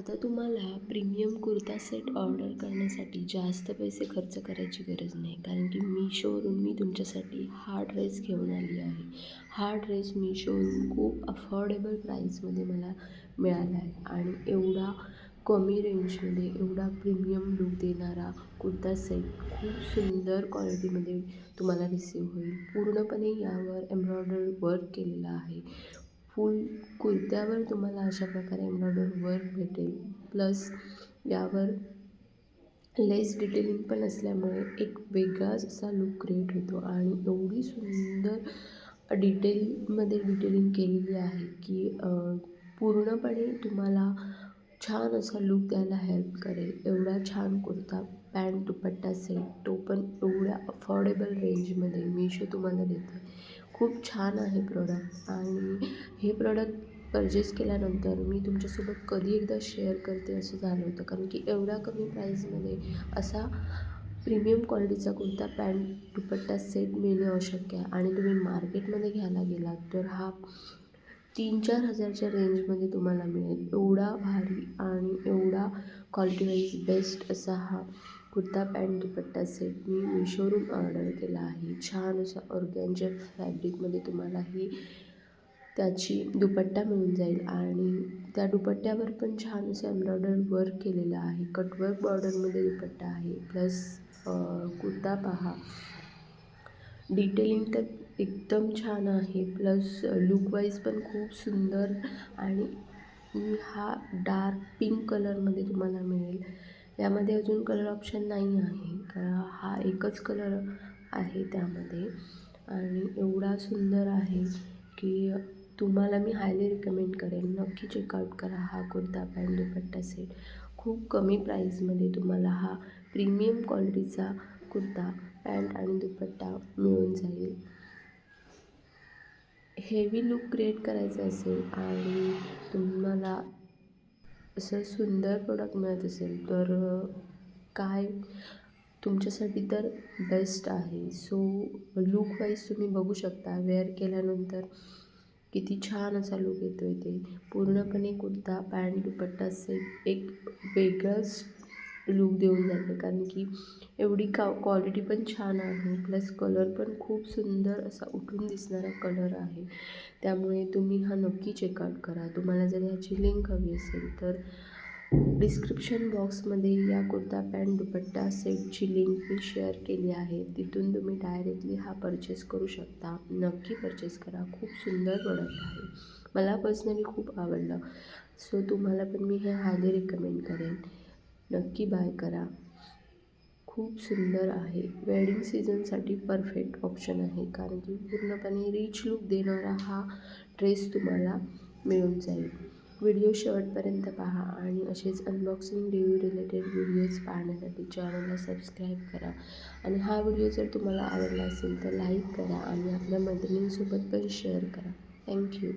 आता तुम्हाला premium kurta set order करण्यासाठी जास्त पैसे खर्च करायची गरज नाही, कारण की मीशोवरून मी तुमच्यासाठी हा ड्रेस घेऊन आली आहे. हा ड्रेस मीशोवरून खूप अफोर्डेबल प्राईसमध्ये मला मिळाला आहे आणि एवढा कमी रेंजमध्ये एवढा प्रीमियम लूक देणारा कुर्ता सेट खूप सुंदर क्वालिटीमध्ये तुम्हाला रिसीव्ह होईल. पूर्णपणे यावर एम्ब्रॉयडरी वर्क केलेलं आहे. फुल कुर्त्यावर तुम्हाला अशा प्रकारे एम्ब्रॉयडरी वर्क भेटेल. प्लस यावर लेस डिटेलिंग पण असल्यामुळे एक वेगळाच असा लूक क्रिएट होतो आणि एवढी सुंदर डिटेलिंग केलेली आहे की पूर्णपणे तुम्हाला छान असा लूक द्यायला हेल्प करेल. एवढा छान कुर्ता पॅन्ट दुपट्टा सेट, तो पण एवढ्या अफोर्डेबल रेंजमध्ये मीशो तुम्हाला देतं आहे. खूप छान आहे प्रॉडक्ट आणि हे प्रॉडक्ट परचेस केल्यानंतर मी तुमच्यासोबत कधी एकदा शेअर करते असं झालं होतं, कारण की एवढ्या कमी प्राईजमध्ये असा प्रीमियम क्वालिटीचा कुर्ता पॅन्ट दुपट्टा सेट मिळणे अशक्य आहे आणि तुम्ही मार्केटमध्ये घ्यायला गेलात तर हा 3-4 हजारच्या रेंजमध्ये तुम्हाला मिळेल. एवढा भारी आणि एवढा क्वालिटी वाईज बेस्ट असा हा कुर्ता पॅन्ट दुपट्टा सेट मी मीशोवरून ऑर्डर केला आहे. छान असा ऑर्गॅन्झा फॅब्रिकमध्ये तुम्हाला ही त्याची दुपट्टा मिळून जाईल आणि त्या दुपट्ट्यावर पण छान असं एम्ब्रॉयडरी वर्क केलेलं आहे. कटवर्क बॉर्डरमध्ये दुपट्टा आहे. प्लस कुर्ता पहा, डिटेलिंग तर एकदम छान आहे. प्लस लूकवाईज पण खूप सुंदर आणि हा डार्क पिंक कलरमध्ये तुम्हाला मिळेल. यामध्ये अजून कलर ऑप्शन नाही आहे, कारण हा एकच कलर आहे त्यामध्ये आणि एवढा सुंदर आहे की तुम्हाला मी हायली रिकमेंड करेन. नक्की चेकआउट करा हा कुर्ता पॅन्ट दुपट्टा सेट. खूप कमी प्राईजमध्ये तुम्हाला हा प्रीमियम क्वालिटीचा कुर्ता पॅन्ट आणि दुपट्टा मिळून जाईल. हेवी लूक क्रिएट करायचा असेल आणि तुम्हाला असं सुंदर प्रोडक्ट मिळत असेल तर काय तुमच्यासाठी तर बेस्ट आहे. सो लूकवाईज तुम्ही बघू शकता, वेअर केल्यानंतर किती छान असा लूक येतो आहे. ते पूर्णपणे कुर्ता पॅन्ट दुपट्टा सेट एक वेगळंच लूक देऊन जातं, कारण की एवढी क्वालिटी पण छान आहे. प्लस कलर पण खूप सुंदर असा उठून दिसणारा कलर आहे. त्यामुळे तुम्ही हा नक्की चेकआउट करा. तुम्हाला जर ह्याची लिंक हवी असेल तर डिस्क्रिप्शन बॉक्समध्ये या कुर्ता पॅन्ट दुपट्टा सेटची लिंक मी शेअर केली आहे. तिथून तुम्ही डायरेक्टली हा परचेस करू शकता. नक्की परचेस करा. खूप सुंदर प्रोडक्ट आहे. मला पर्सनली खूप आवडलं. सो तुम्हाला पण मी हे हायली रिकमेंड करेन. नक्की बाय करा. खूप सुंदर आहे. वेडिंग सीझनसाठी परफेक्ट ऑप्शन आहे, कारण की पूर्णपणे रिच लूक देणारा हा ड्रेस तुम्हाला मिळून जाईल. व्हिडिओ शेवटपर्यंत पहा आणि असेच अनबॉक्सिंग रिव्ह्यू रिलेटेड व्हिडिओज पाहण्यासाठी चॅनलला सबस्क्राईब करा आणि हा व्हिडिओ जर तुम्हाला आवडला असेल तर लाईक करा आणि आपल्या मैत्रिणींसोबत पण शेअर करा. थँक्यू.